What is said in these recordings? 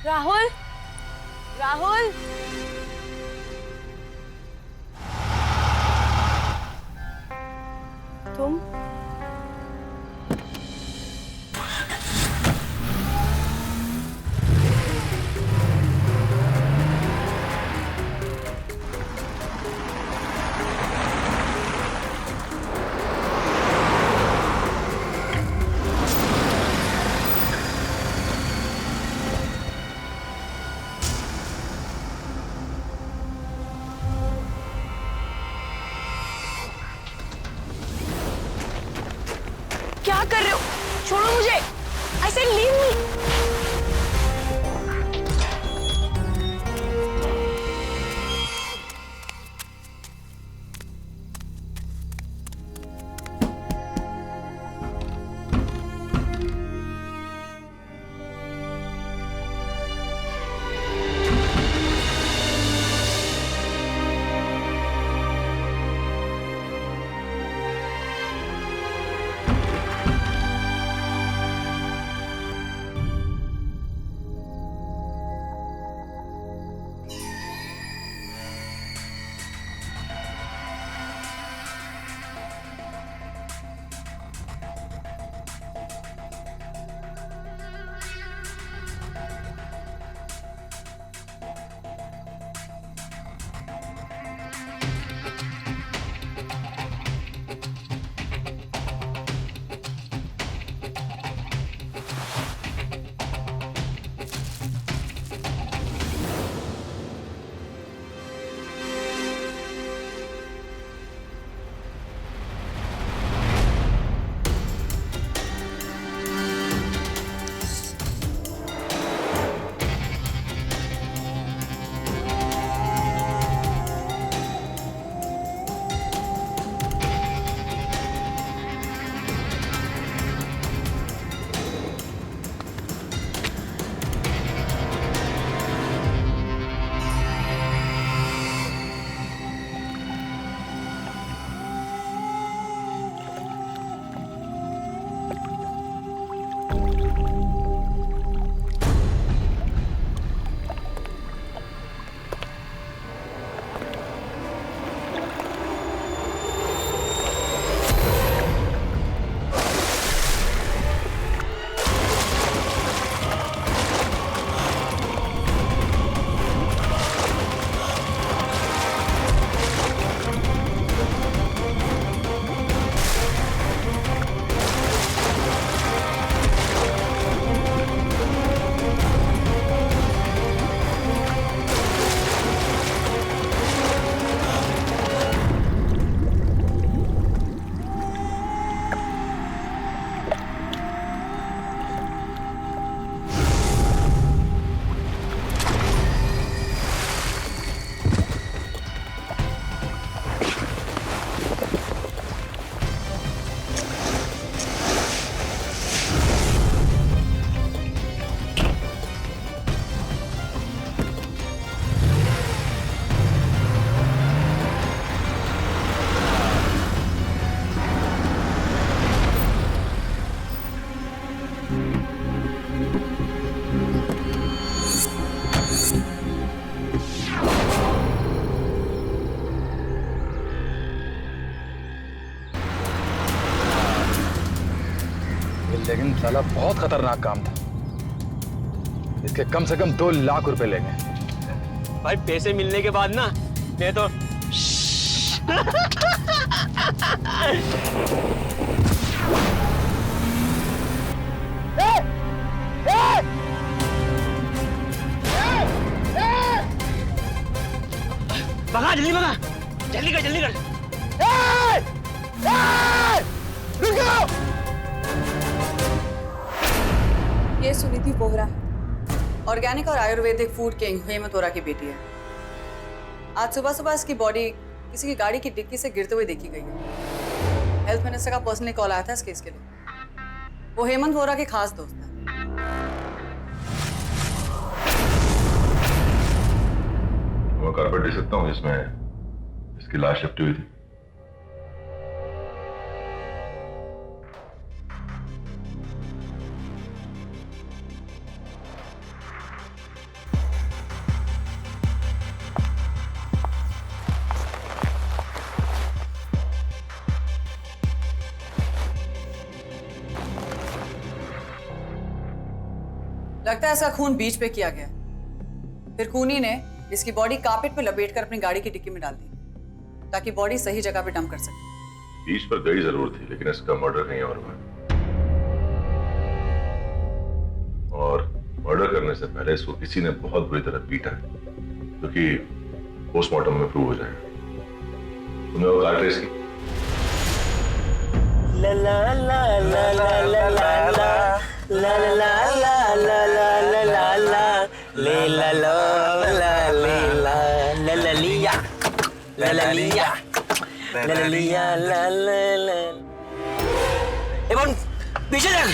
राहुल, राहुल, तुम? क्या कर रहे हो? छोड़ो मुझे। I said leave me. लेकिन साला बहुत खतरनाक काम था। इसके कम से कम 2 लाख रुपए लेंगे। भाई पैसे मिलने के बाद ना मैं तो भगा, जल्दी भगा, जल्दी कर, जल्दी कर। ये सुनीति बोहरा ऑर्गेनिक और आयुर्वेदिक फूड किंग हेमंत वोरा की बेटी है। आज सुबह सुबह इसकी बॉडी किसी की गाड़ी की डिक्की से गिरते हुए देखी गई है। हेल्थ मिनिस्टर का पर्सनली कॉल आया था इस केस के लिए। वो हेमंत वोरा के खास दोस्त है। मैं कारपेट दे सकता हूँ जिसमें इसकी लाश लिपटी हुई थी। लगता है इसका खून बीच पे किया गया। फिर खूनी ने इसकी बॉडी कारपेट पे लपेट कर अपनी गाड़ी की डिक्की में डाल दी ताकि बॉडी सही जगह पे डंप कर सके। बीच पर गई जरूर थी, लेकिन इसका मर्डर कहीं और हुआ। और मर्डर करने से पहले इसको किसी ने बहुत बुरी तरह पीटा है, क्योंकि पोस्टमार्टम में प्रूव हो जाएगा। तुम्हें वो कार ट्रेस की? ला ला ला ला ला ला ला ला ला ला ला ला ला ला ला ले ला ला ला ले ला ला ला लिया ला ला लिया ला ला लिया ला ला ला। एवन पीछे देख।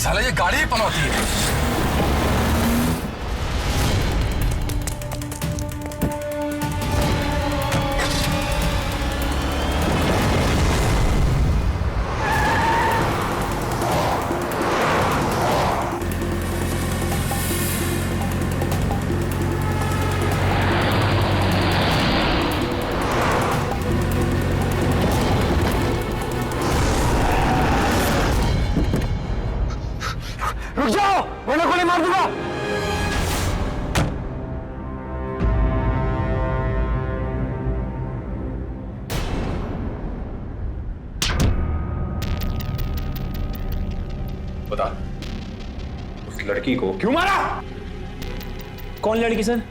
साला ये गाड़ी ही पनौती है। रुक जाओ वरना गोली मार दूंगा। बता, उस लड़की को क्यों मारा? कौन लड़की सर?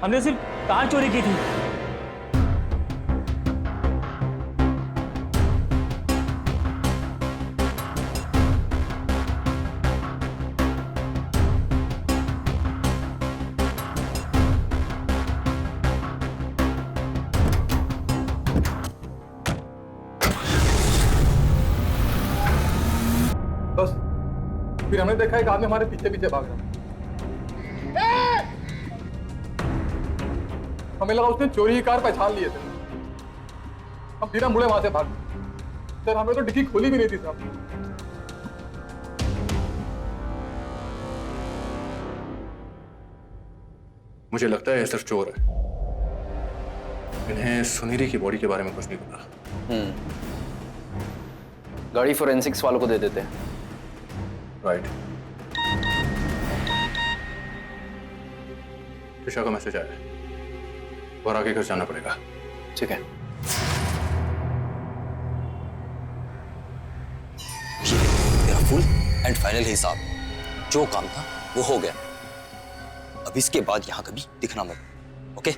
हमने सिर्फ कार चोरी की थी। बस फिर हमने देखा एक आदमी हमारे पीछे पीछे भाग रहा। हमें लगा उसने चोरी की कार पहचान लिए थे। हम बिना मुड़े वहां से भाग गए। सर हमें तो डिक्की खोली भी नहीं थी साहब। मुझे लगता है ये सिर्फ चोर है। इन्हें सुनीरी की बॉडी के बारे में कुछ नहीं पता। गाड़ी फोरेंसिक्स वालों को दे देते हैं। राइट। त्रिशा का मैसेज आया, और आगे घर जाना पड़ेगा। ठीक है। मेरा फुल एंड फाइनल हिसाब, जो काम था वो हो गया। अब इसके बाद यहां कभी दिखना मत, ओके?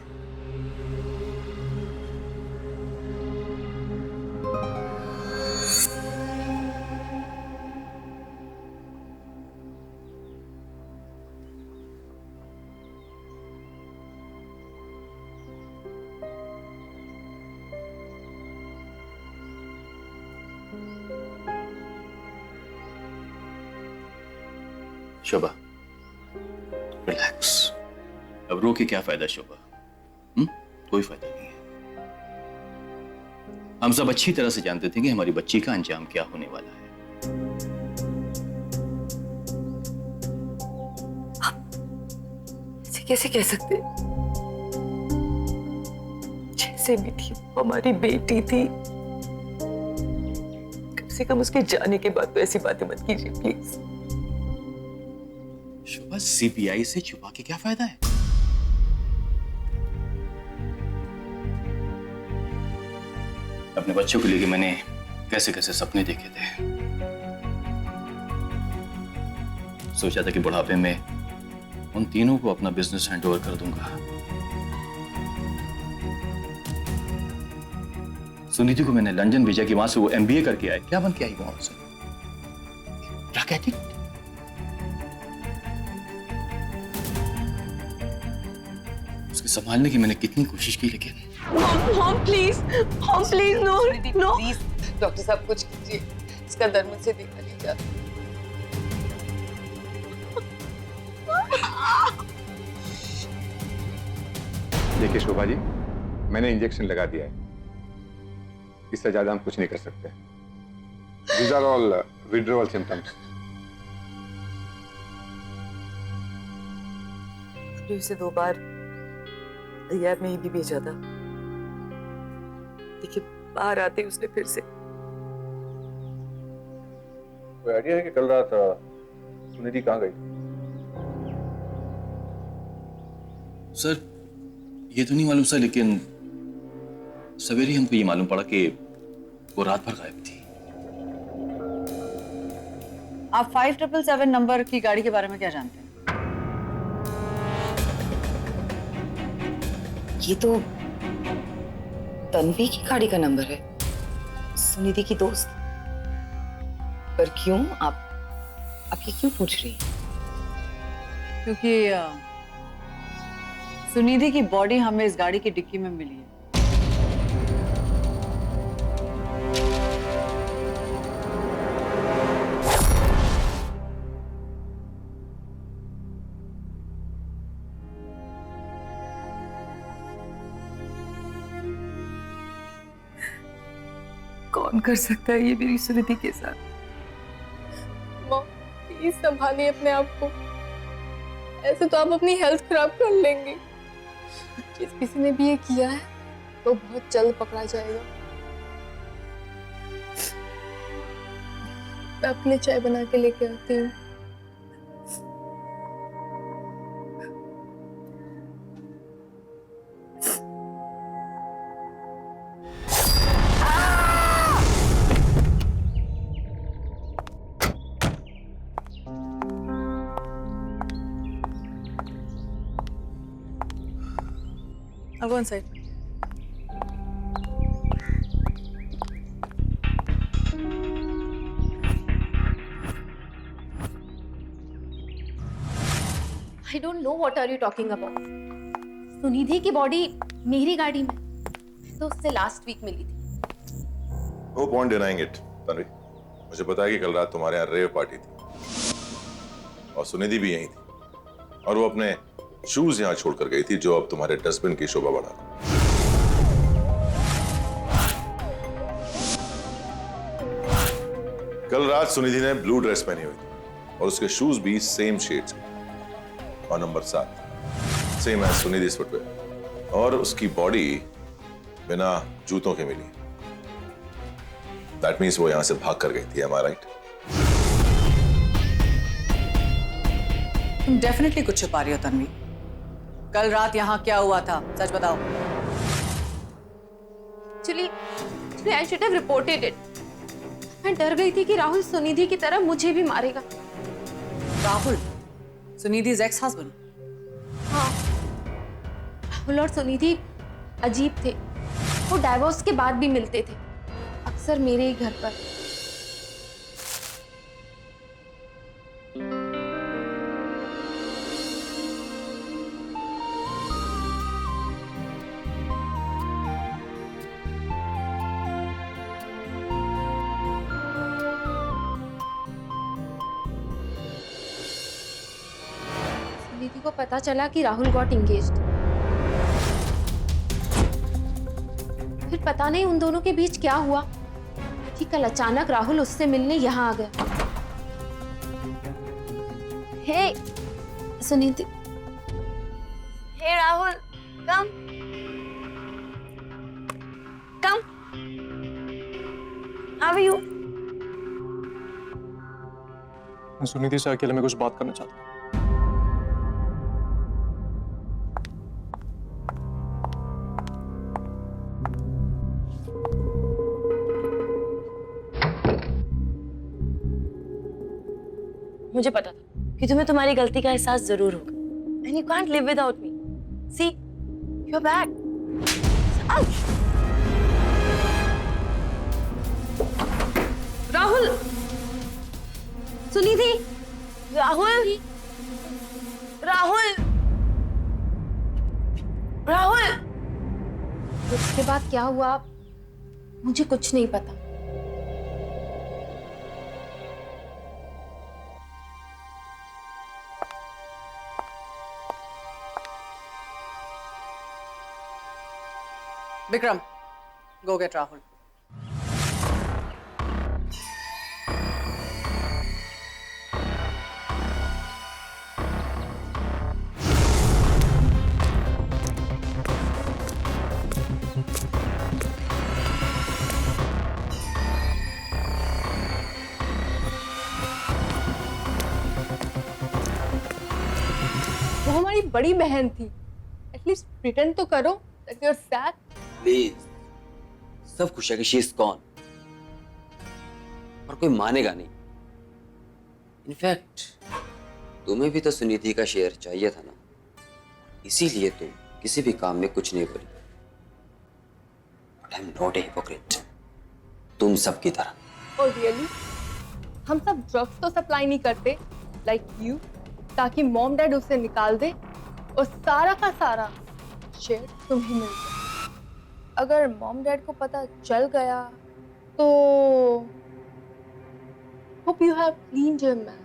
शोभा, रिलैक्स। अब रो के क्या फायदा शोभा? कोई फायदा नहीं है। हम सब अच्छी तरह से जानते थे कि हमारी बच्ची का अंजाम क्या होने वाला है। ऐसे कैसे कह सकते? जैसे भी थी हमारी बेटी थी। कम से कम उसके जाने के बाद तो ऐसी बातें मत कीजिए प्लीज। शोभा, सीबीआई से छुपा के क्या फायदा है? अपने बच्चों को लेके मैंने कैसे कैसे सपने देखे थे। सोचा था कि बुढ़ापे में उन तीनों को अपना बिजनेस हैंडओवर कर दूंगा। सुनीति को मैंने लंदन भेजा कि वहां से वो एमबीए करके आए। क्या बन के आई वहां से? Drug addict. उसके संभालने की मैंने कितनी कोशिश की, लेकिन mom please no no. Please doctor साहब कुछ कीजिए, इसका दर्द मुझसे देखा नहीं जाता। देखिए शोभा जी, मैंने इंजेक्शन लगा दिया है, इससे ज्यादा हम कुछ नहीं कर सकते। These are all withdrawal symptoms. अभी उसे 2 बार तैयार नहीं भी भेजा था, देखिए बाहर आते ही उसने फिर से। कोई आइडिया है कि कल रात सुनिधि कहाँ गई? सर ये तो नहीं मालूम सर, लेकिन सवेरे हमको ये मालूम पड़ा कि वो रात भर गायब थी। आप 5777 नंबर की गाड़ी के बारे में क्या जानते हैं? ये तो तन्वी की गाड़ी का नंबर है, सुनिधि की दोस्त। पर क्यों आप ये क्यों पूछ रही हैं? क्योंकि सुनिधि की बॉडी हमें इस गाड़ी की डिक्की में मिली है। कौन कर सकता है ये मेरी सुनिधि के साथ? माँ प्लीज संभालिए अपने आप को, ऐसे तो आप अपनी हेल्थ खराब कर लेंगी। किसी ने भी ये किया है तो बहुत जल्द पकड़ा जाएगा। मैं अपने चाय बना के लेके आती हूँ। I'll go inside. I don't know what are you talking about. Sunidhi की बॉडी मेरी गाड़ी में तो उससे लास्ट वीक मिली थी। No point denying it, Tanvi. मुझे पता है कि कल रात तुम्हारे यहाँ रेव पार्टी थी और सुनिधि भी यहीं थी और वो अपने शूज यहाँ छोड़कर गई थी जो अब तुम्हारे डस्टबिन की शोभा बढ़ा रहा। कल रात सुनिधि ने ब्लू ड्रेस पहनी हुई थी और उसके शूज भी सेम शेड्स और नंबर 7 सेम है सुनिधि's फुटवेयर, और उसकी बॉडी बिना जूतों के मिली। दैट मीन्स वो यहां से भाग कर गई थी। एम आई राइट? तुम डेफिनेटली कुछ छुपा रही हो तन्वी। कल रात यहाँ क्या हुआ था, सच बताओ। Actually, I should have reported it. मैं डर गई थी कि राहुल सुनिधि की तरह मुझे भी मारेगा। राहुल, सुनिधि's ex-husband? हाँ, राहुल और सुनिधि अजीब थे। वो डाइवोर्स के बाद भी मिलते थे, अक्सर मेरे ही घर पर। सुनिधि को पता चला कि राहुल गॉट एंगेज्ड। फिर पता नहीं उन दोनों के बीच क्या हुआ कि कल अचानक राहुल उससे मिलने यहाँ आ गया। Hey Sunidhi, hey Rahul, come come. How are you? मैं सुनिधि से अकेले में कुछ बात करना चाहता हूँ। मुझे पता था कि तुम्हें तुम्हारी गलती का एहसास जरूर होगा। And you can't live without me. See, you're back. Rahul, Sunidhi, Rahul, Rahul, Rahul. उसके बाद क्या हुआ मुझे कुछ नहीं पता। Vikram, go get Rahul. वो हमारी बड़ी बहन थी। एटलीस्ट प्रिटेंड तो करो that you are sad. Please, सब खुश है कि शी इज गॉन, और कोई मानेगा नहीं। इनफैक्ट तुम्हें भी तो सुनीति का शेयर चाहिए था ना, इसीलिए तुम किसी भी काम में कुछ नहीं बोली। But I am not a hypocrite, तुम सबकी तरह। और रियली हम सब ड्रग्स तो सप्लाई नहीं करते लाइक यू, ताकि मॉम डैड उसे निकाल दे और सारा का सारा शेयर तुम्हें मिल जाए। अगर मॉम डैड को पता चल गया तो hope you have cleaned your mess.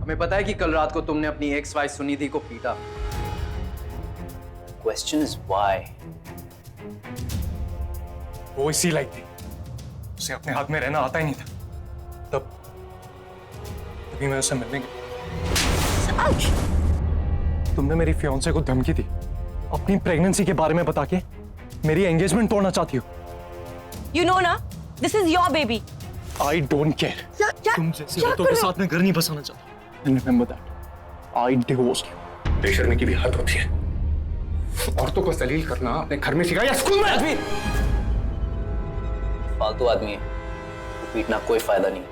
हमें पता है कि कल रात को तुमने अपनी एक्स वाइफ सुनिधि को पीटा। Question is why. वो इसी लायक थी, उसे अपने हाथ में रहना आता ही नहीं था। तभी मैं उससे मिलने गया। तुमने मेरी फियांसे को धमकी दी, अपनी प्रेगनेंसी के बारे में बता के मेरी एंगेजमेंट तोड़ना चाहती हो। You know ना, this is your baby. I don't care. तुम जैसे औरतों के साथ में घर नहीं बसाना चाहता। And remember that. I divorced you. बेशर्मी की भी हद होती है। औरतों को जलील करना अपने घर में सिखाया या स्कूल में? आदमी फालतू आदमी है, वो पीटना कोई फायदा नहीं।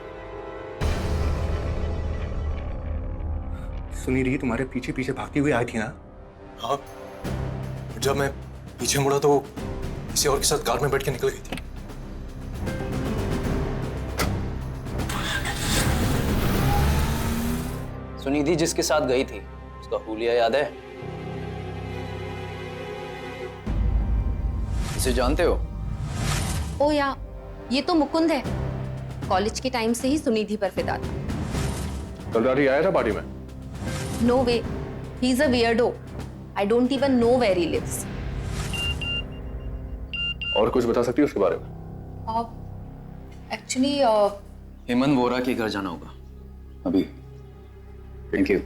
सुनीधि तुम्हारे पीछे पीछे भागती हुई आई थी ना? हाँ। जब मैं पीछे मुड़ा तो किसी और के साथ कार में बैठ के निकल गई थी। सुनिधि जिसके साथ गई थी उसका हुलिया याद है? इसे जानते हो? ओ या, ये तो मुकुंद है। कॉलेज के टाइम से ही सुनिधि पर फिदा था। कल रात ही आया था पार्टी में? No way, he is a weirdo. I don't even know where he lives. और कुछ बता सकती है उसके बारे में? एक्चुअली हेमंत वोरा के घर जाना होगा अभी। Thank you.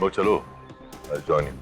वो चलो, I'll join you.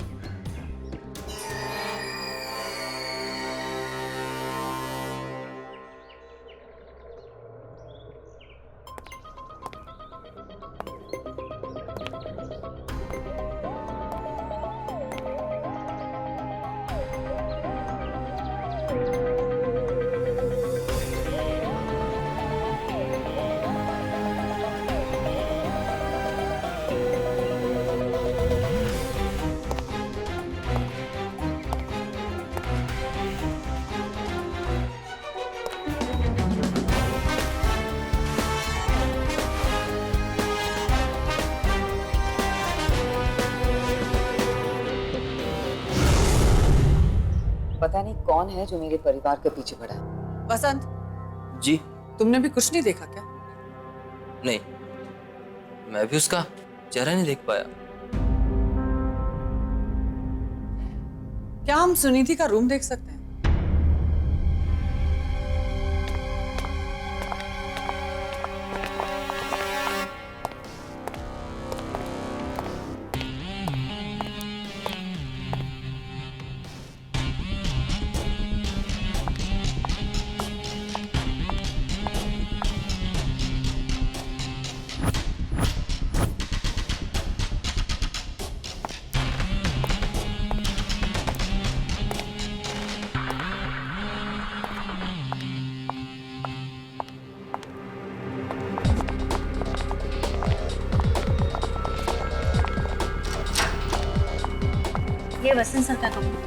पता नहीं कौन है जो मेरे परिवार के पीछे पड़ा है। बसंत जी? तुमने भी कुछ नहीं देखा क्या? नहीं, मैं भी उसका चेहरा नहीं देख पाया। क्या हम सुनीति का रूम देख सकते हैं? ये वसंत सर का कमरा।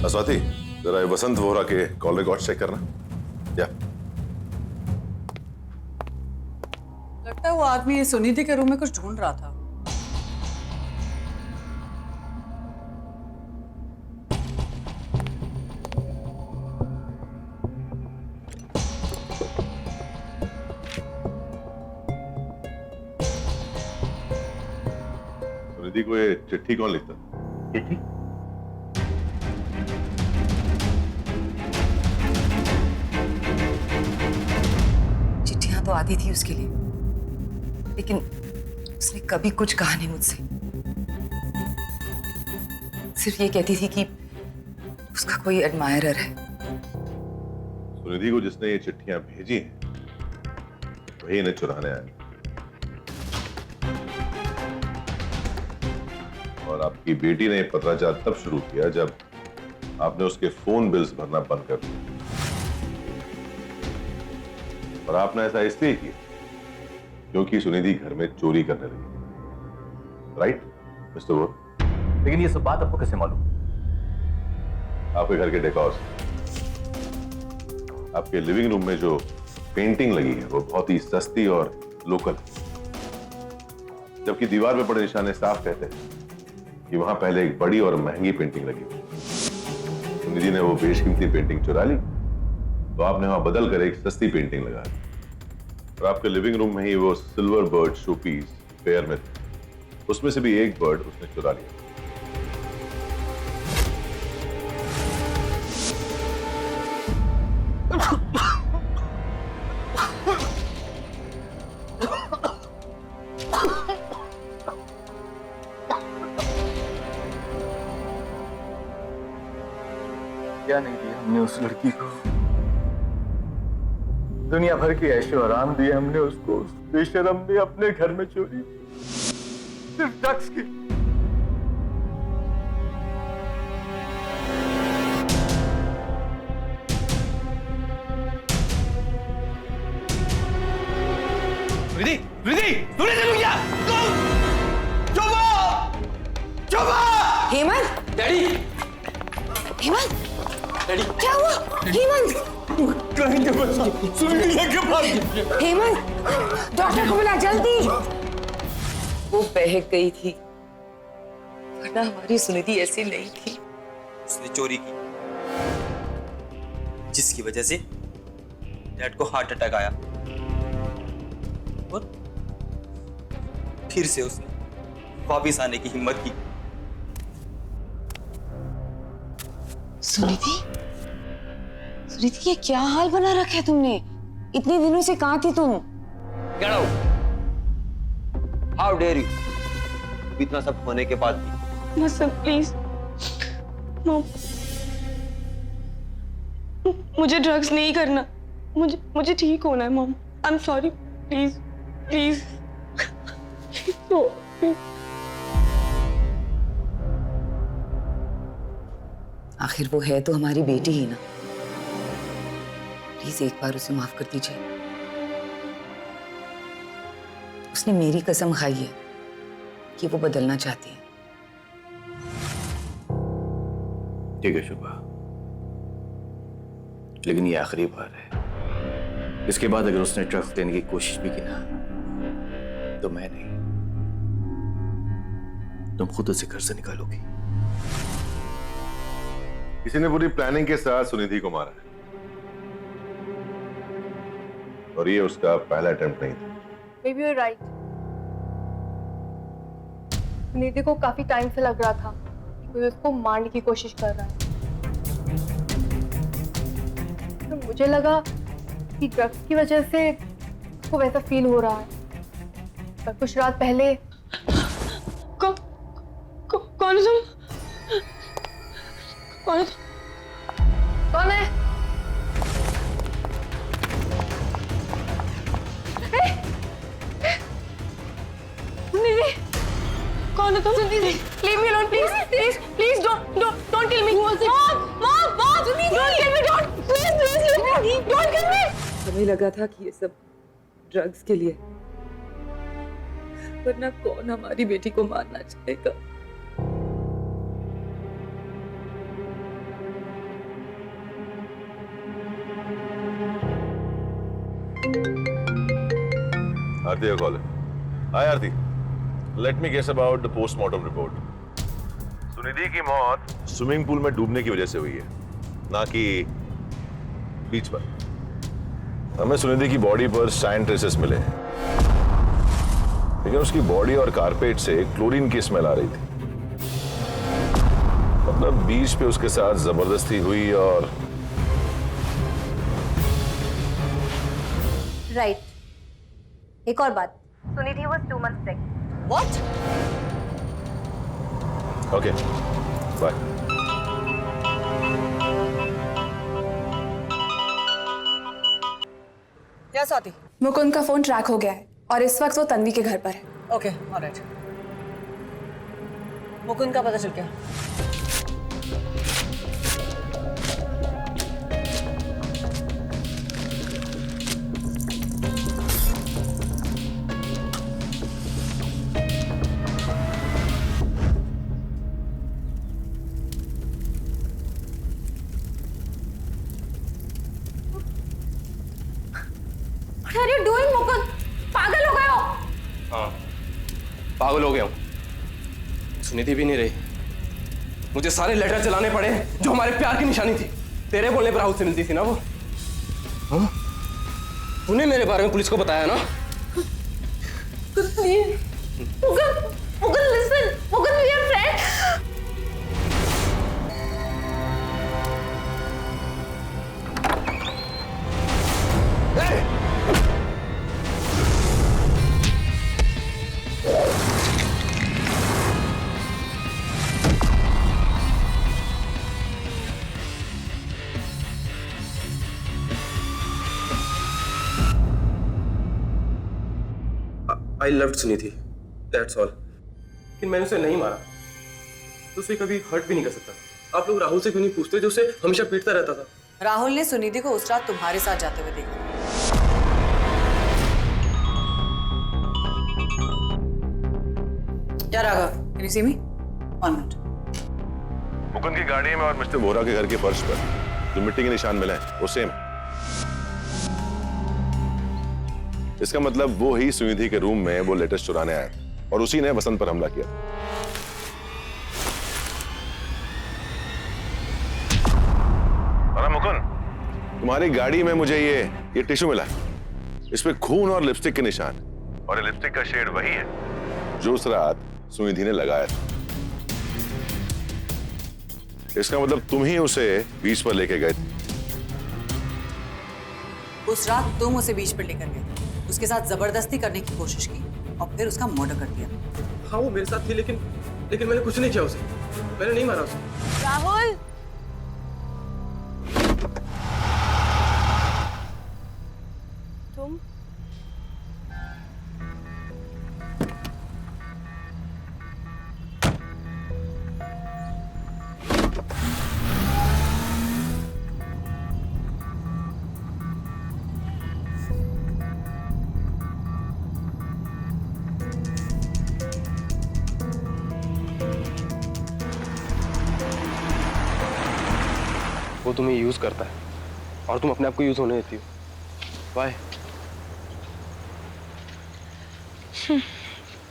स्वाति, जरा ये वसंत वोहरा के कॉल रिकॉर्ड चेक करना। या लगता है वो आदमी सुनिधि के रूम में कुछ ढूंढ रहा था। सुनिधि को ये चिट्ठी कौन लिखता? चिट्ठी? तो आती थी उसके लिए, लेकिन उसने कभी कुछ कहा नहीं मुझसे। सिर्फ ये कहती थी कि उसका कोई एडमायरर है। सुनिधि को जिसने ये चिट्ठियां भेजी हैं, वही इन्हें चुराने आया। और आपकी बेटी ने पत्राचार तब शुरू किया जब आपने उसके फोन बिल्स भरना बंद कर दिया। और आपने ऐसा इसलिए किया क्योंकि सुनिधि घर में चोरी करने लगी। राइट मिस्टर वोर? लेकिन ये सब बात आपको कैसे मालूम? आपके घर के डेकोर से। आपके लिविंग रूम में जो पेंटिंग लगी है वो बहुत ही सस्ती और लोकल है, जबकि दीवार पे पड़े निशाने साफ कहते हैं कि वहां पहले एक बड़ी और महंगी पेंटिंग लगी हुई। सुनिधि ने वो बेशकीमती पेंटिंग चुरा ली, तो आपने वहां बदल कर एक सस्ती पेंटिंग लगा दी। और आपके लिविंग रूम में ही वो silver bird showpiece pair में थे, उसमें से भी एक बर्ड उसने चुरा लिया। क्या नहीं दिया हमने उस लड़की को? दुनिया भर की ऐशो आराम दिए हमने उसको। उस बेशरम ने अपने घर में चोरी, सिर्फ ड्रग्स की। रिद्धि, रिद्धि, तूने देखो क्या? चुप! चुप! हेमंत! डैडी! हेमंत! डैडी! क्या हुआ? हेमंत! कहीं के बच्चा सुनिधि के पास। हेमंत! डॉक्टर को बुला जल्दी। वो बहक गई थी, वरना हमारी सुनिधि ऐसी नहीं थी। उसने चोरी की, जिसकी वजह से डैड को हार्ट अटैक आया और फिर से उसने वापिस आने की हिम्मत की। सुनिधि? सुनिधि, ये क्या हाल बना रखा है तुमने? इतने दिनों से कहाँ थी तुम? Get out! How dare you? इतना सब होने के बाद भी। मसद प्लीज, मुझे ड्रग्स नहीं करना, मुझे ठीक होना है mom. I am sorry, please please. आखिर वो है तो हमारी बेटी ही ना। प्लीज एक बार उसे माफ कर दीजिए। उसने मेरी कसम खाई है कि वो बदलना चाहती है। ठीक है शुभा, लेकिन ये आखिरी बार है। इसके बाद अगर उसने ड्रग्स देने की कोशिश भी की ना, तो मैं नहीं, तुम खुद उसे घर से निकालोगी। किसी ने पूरी प्लानिंग के साथ सुनिधि को मारा है, और ये उसका पहला अटेम्प्ट नहीं था। Maybe you're right. सुनीति को काफी टाइम से लग रहा था कि कोई उसको मारने की कोशिश कर रहा है। तो मुझे लगा कि ड्रग्स की वजह से उसको वैसा फील हो रहा है। पर कुछ रात पहले कौन है तुम? कौन है? कौन है? सुनीति, कौन है तुम? Suniti, leave me alone, please, don't kill me. Mom, don't kill me, please, don't kill me. हमें लगा था कि ये सब ड्रग्स के लिए, वरना कौन हमारी बेटी को मारना चाहेगा। आरती का कॉल है। Hi Aarti, let me guess about the postmortem report. Sunidhi की मौत स्विमिंग पूल में डूबने की वजह से हुई है, ना कि बीच पर। हमें सुनिधि की बॉडी पर साइन ट्रेसेस मिले हैं, लेकिन उसकी बॉडी और कारपेट से क्लोरीन की स्मेल आ रही थी। मतलब बीच पे उसके साथ जबरदस्ती हुई और राइट। एक और बात, Sunidhi was 2 months pregnant. What? Okay, bye. क्या स्वाति? मुकुंद का फोन ट्रैक हो गया है और इस वक्त वो तन्वी के घर पर है। Okay, alright. मुकुंद का पता चल गया? What are you doing, Mukund? पागल हो गए हो? हाँ, पागल हो गया हूँ। सुनिधि भी नहीं रही। मुझे सारे लेटर चलाने पड़े जो हमारे प्यार की निशानी थी। तेरे बोलने पर राहुल से मिलती थी ना वो। हाँ? तूने मेरे बारे में पुलिस को बताया ना? Mukund, listen, Mukund, we are friends. I loved Sunidhi, that's all. लेकिन मैंने उसे नहीं मारा, तो उसे कभी हर्ट भी नहीं कर सकता। आप लोग राहुल से क्यों नहीं पूछते जो उसे हमेशा पीटता रहता था? राहुल ने सुनिधि को उस रात तुम्हारे साथ जाते हुए देखा। क्या Raghav, can you see me? 1 minute. Mukund की गाड़ी में और मिस्टर वोरा के घर के फर्श पर जो मिट्टी के निशान मिले हैं वो सेम। इसका मतलब वो ही सुनिधि के रूम में वो लेटेस्ट चुराने आया और उसी ने वसंत पर हमला किया। अरे मुकुंद, तुम्हारी गाड़ी में मुझे ये टिश्यू मिला, इस पे खून और लिपस्टिक के निशान, और ये लिपस्टिक का शेड वही है जो उस रात सुनिधि ने लगाया था। इसका मतलब तुम ही उसे बीच पर लेके गए थे। उस रात तुम उसे बीच पर लेकर गए, उसके साथ जबरदस्ती करने की कोशिश की और फिर उसका मर्डर कर दिया। हाँ, वो मेरे साथ थी, लेकिन मैंने कुछ नहीं किया उसे। मैंने नहीं मारा उसे। राहुल, तुम वो तुम्हें यूज करता है और तुम अपने आप को यूज होने देती हो। Why?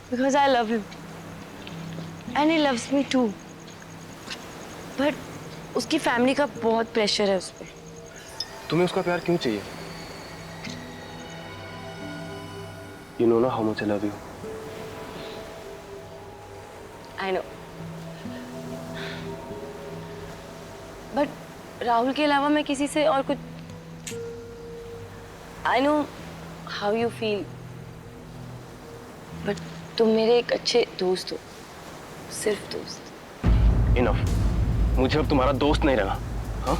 because I love him and he loves me too. But उसकी फैमिली का बहुत प्रेशर है उस पे। तुम्हें उसका प्यार क्यों चाहिए? You know ना how much I love you. I know, but Rahul के अलावा मैं किसी से और कुछ, I know how you feel, but तुम मेरे एक अच्छे दोस्त हो, सिर्फ दोस्त। इनफ, मुझे अब तुम्हारा दोस्त नहीं रहा। हाँ,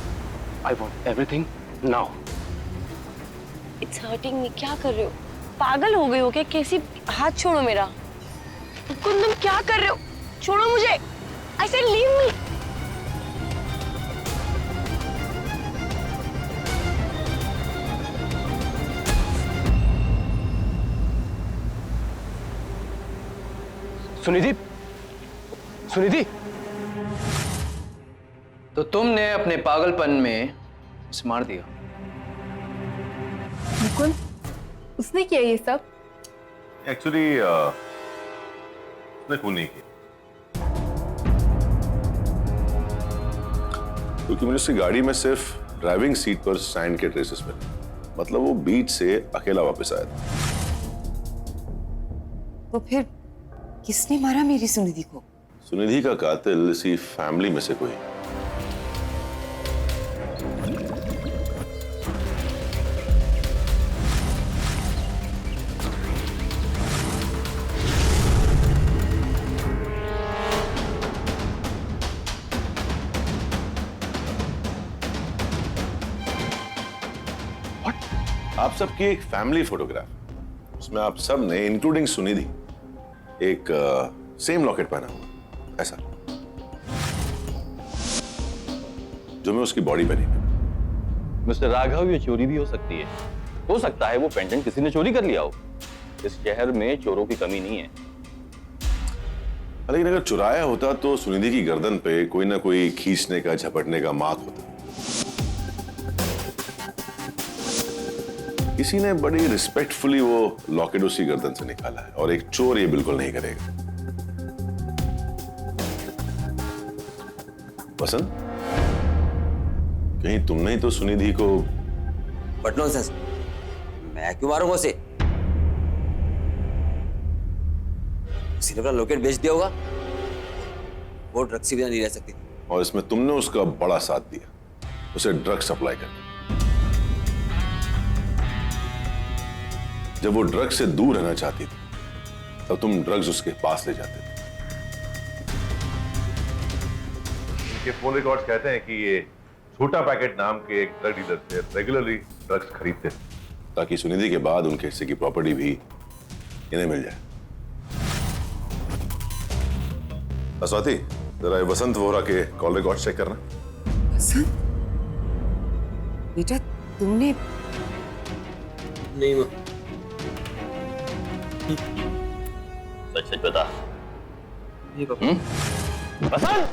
I want everything now. It's hurting me. क्या कर रहे हो? पागल हो गए हो क्या? कैसी, हाथ छोड़ो मेरा। मुकुंद तुम क्या कर रहे हो? छोड़ो मुझे। I said leave me. Sunidhi, Sunidhi, तो तुमने अपने पागलपन में उसे मार दिया। मुकुंद, उसने किया ये सब? एक्चुअली उसने खून नहीं किया, क्योंकि मुझे उसकी गाड़ी में सिर्फ ड्राइविंग सीट पर सैंड के ट्रेसेस मिले। मतलब वो बीच से अकेला वापस आया था। तो फिर किसने मारा मेरी सुनिधि को? सुनिधि का कातिल इसी फैमिली में से कोई। आप सबकी एक फैमिली फोटोग्राफ, उसमें आप सब ने इंक्लूडिंग सुनिधि एक सेम लॉकेट पहना हुआ, ऐसा जो मैं उसकी बॉडी पहनी। मिस्टर राघव, ये चोरी भी हो सकती है। हो सकता है वो पेंडेंट किसी ने चोरी कर लिया हो। इस शहर में चोरों की कमी नहीं है। लेकिन अगर चुराया होता तो सुनिधि की गर्दन पे कोई ना कोई खींचने का, झपटने का मार्क होता। किसी ने बड़ी रिस्पेक्टफुली वो लॉकेट उसकी गर्दन से निकाला है, और एक चोर ये बिल्कुल नहीं करेगा। वसंत, कहीं तुमने ही तो सुनिधि को? बट नॉनसेंस, मैं क्यों मारूंगा उसे? किसी ने अपना लॉकेट बेच दिया होगा। वो ड्रग्स के बिना नहीं रह सकती। और इसमें तुमने उसका बड़ा साथ दिया, उसे ड्रग सप्लाई करने। जब वो ड्रग से दूर रहना चाहती थी, तब तुम ड्रग्स उसके पास ले जाते थे। इनके फोन रिकॉर्ड्स कहते हैं कि ये छोटा पैकेट नाम के एक ड्रग डीलर से रेगुलरली ड्रग्स खरीदते थे, ताकि सुनिधि के बाद उनके हिस्से की प्रॉपर्टी भी इन्हें मिल जाए। स्वाति, जरा वसंत वोहरा के कॉल रिकॉर्ड चेक करना। वसंत, बेटा तुमने? नहीं मां। सच सच बता। वसंत!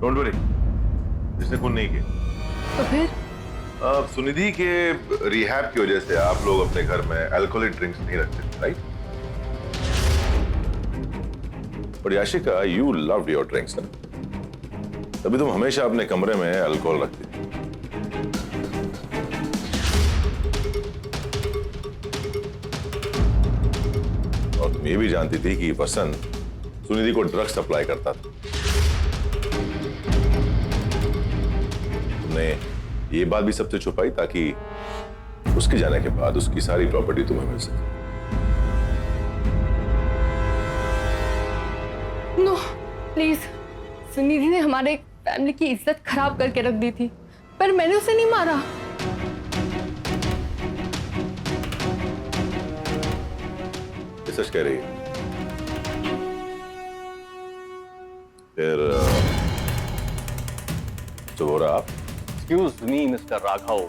डोंट वरी, इसने खून नहीं किया। तो फिर? सुनिधि के रिहैब की वजह से आप लोग अपने घर में अल्कोहलिक ड्रिंक्स नहीं रखते, राइट? और Yashika, you loved your drinks ना, तभी तुम हमेशा अपने कमरे में अल्कोहल रखती थी। और तुम ये भी जानती थी कि वसंत सुनिधि को ड्रग्स सप्लाई करता था। तुमने ये बात भी सबसे छुपाई ताकि उसके जाने के बाद उसकी सारी प्रॉपर्टी तुम्हें मिल सके। नो, प्लीज, सुनिधि ने हमारे फैमिली की इज्जत खराब करके रख दी थी, पर मैंने उसे नहीं मारा। ये सच कह रही है? फिर तो हो रहा आप? एक्सक्यूज मी मिस्टर राघव,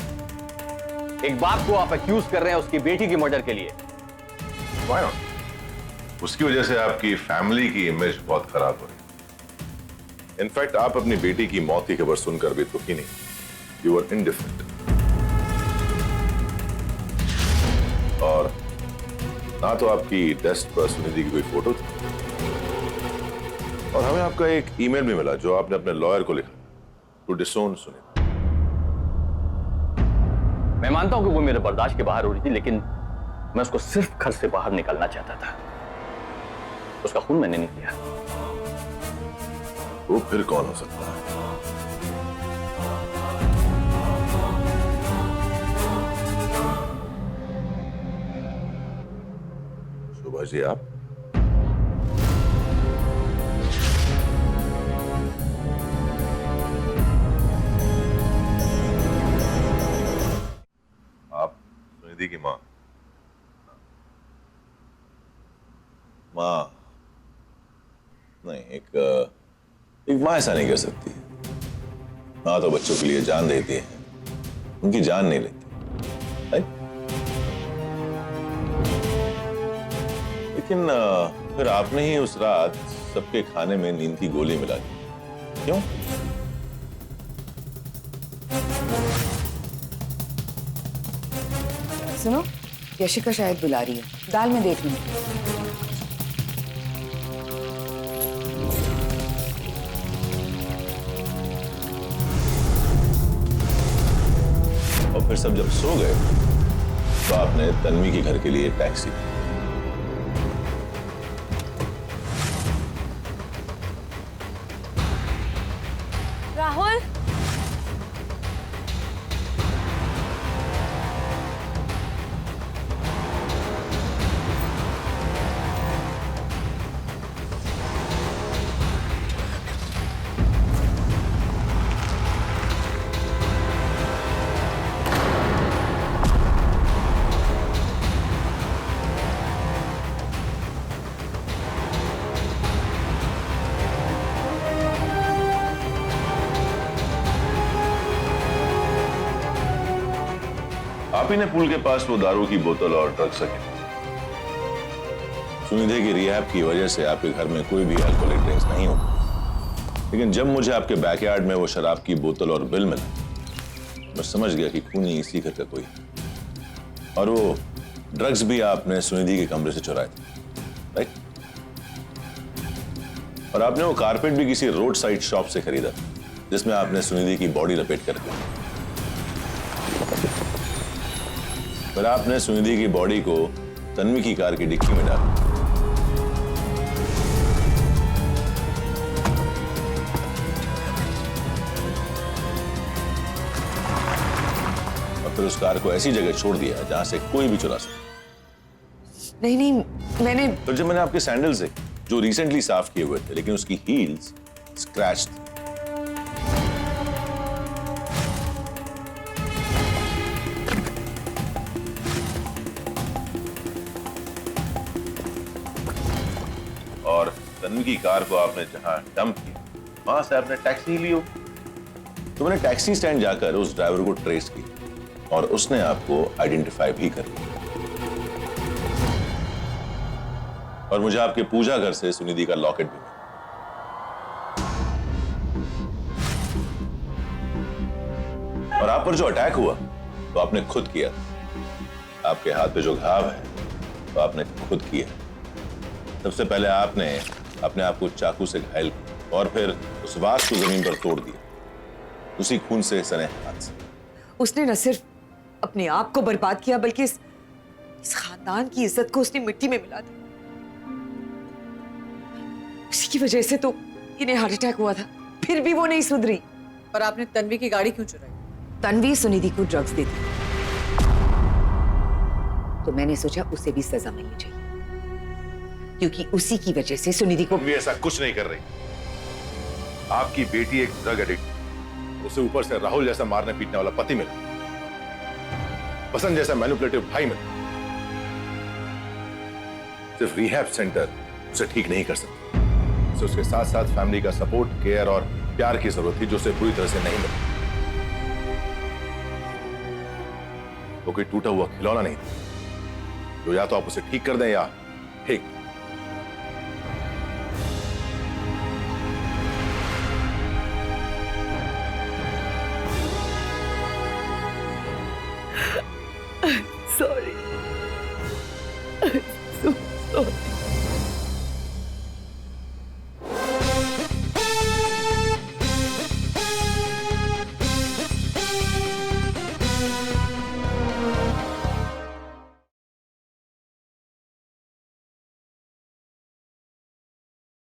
एक बाप को आप एक्यूज कर रहे हैं उसकी बेटी की मर्डर के लिए। Why not? उसकी वजह से आपकी फैमिली की इमेज बहुत खराब हो रही है। इनफैक्ट आप अपनी बेटी की मौत की खबर सुनकर भी दुखी नहीं, यू आर इंडिफरेंट। और ना तो आपकी डेस्क पर सुनिधि की कोई फोटो थी, और हमें आपका एक ईमेल भी मिला जो आपने अपने लॉयर को लिखा टू डिसोन सुनिधि। मैं मानता हूं कि वो मेरे बर्दाश्त के बाहर हो रही थी, लेकिन मैं उसको सिर्फ घर से बाहर निकालना चाहता था। उसका खून मैंने नहीं किया। वो फिर कौन हो सकता है? शोभा जी, आप? आप सुनिधि की मां? मां नहीं, एक मां ऐसा नहीं कर सकती। मां तो बच्चों के लिए जान देती है, उनकी जान नहीं लेती। राइट? लेकिन फिर आपने ही उस रात सबके खाने में नींद की गोली मिला दी, क्यों? सुनो, यशिका शायद बुला रही है, दाल में देख लूं। और फिर सब जब सो गए तो आपने तन्वी के घर के लिए टैक्सी की। राहुल, आप ही ने पुल के पास वो दारू की बोतल और ड्रग्स रखे। सुनिधि की रिहैब की वजह से आपके घर में कोई भी अल्कोहलिक ड्रिंक्स नहीं होगा, लेकिन जब मुझे आपके बैकयार्ड में वो शराब की बोतल और बिल मिला, मैं समझ गया कि खूनी इसी घर का कोई है। और वो ड्रग्स भी आपने सुनिधि के कमरे से चुराए थे, राइट? और आपने वो कारपेट भी किसी रोड साइड शॉप से खरीदा जिसमें आपने सुनिधि की बॉडी लपेट कर रखी। फिर आपने सुनिधि की बॉडी को तन्वी की कार की डिक्की में डाला। और फिर उस कार को ऐसी जगह छोड़ दिया जहां से कोई भी चुरा सके। नहीं नहीं, मैंने तो जब मैंने आपके सैंडल्स देखे जो रिसेंटली साफ किए हुए थे, लेकिन उसकी हील्स स्क्रैच थी। और तन्वी की कार को आपने जहां डंप किया वहां से आपने टैक्सी ली हो। तो मैंने टैक्सी स्टैंड जाकर उस ड्राइवर को ट्रेस किया और उसने आपको आइडेंटिफाई भी कर लिया। और मुझे आपके पूजा घर से सुनिधि का लॉकेट भी मिला। और आप पर जो अटैक हुआ तो आपने खुद किया। आपके हाथ पे जो घाव है तो आपने खुद किया। सबसे पहले आपने अपने आप को चाकू से घायल किया और फिर उस वास को जमीन पर तोड़ दिया, उसी खून से सने हाथ से। उसने न सिर्फ अपने आप को बर्बाद किया बल्कि इस खानदान की इज्जत को उसने मिट्टी में मिला दिया। उसी की वजह से तो इन्हें हार्ट अटैक हुआ था, फिर भी वो नहीं सुधरी। पर आपने तन्वी की गाड़ी क्यों चुराई? तन्वी सुनिधि को ड्रग्स देती तो मैंने सोचा उसे भी सजा मिलनी चाहिए, क्योंकि उसी की वजह से सुनिधि को भी ऐसा कुछ नहीं कर रही। आपकी बेटी एक ड्रग एडिक्ट, उसे ऊपर से राहुल जैसा मारने पीटने वाला पति मिला, बसंत जैसा मैनिपुलेटिव भाई मिला। सिर्फ रिहैब सेंटर उसे ठीक नहीं कर सकता, उसे उसके साथ साथ फैमिली का सपोर्ट, केयर और प्यार की जरूरत थी, जो उसे पूरी तरह से नहीं मिला। वो कोई टूटा हुआ खिलौना नहीं था जो या तो आप उसे ठीक कर दें या फेंक। Sorry. I'm so sorry.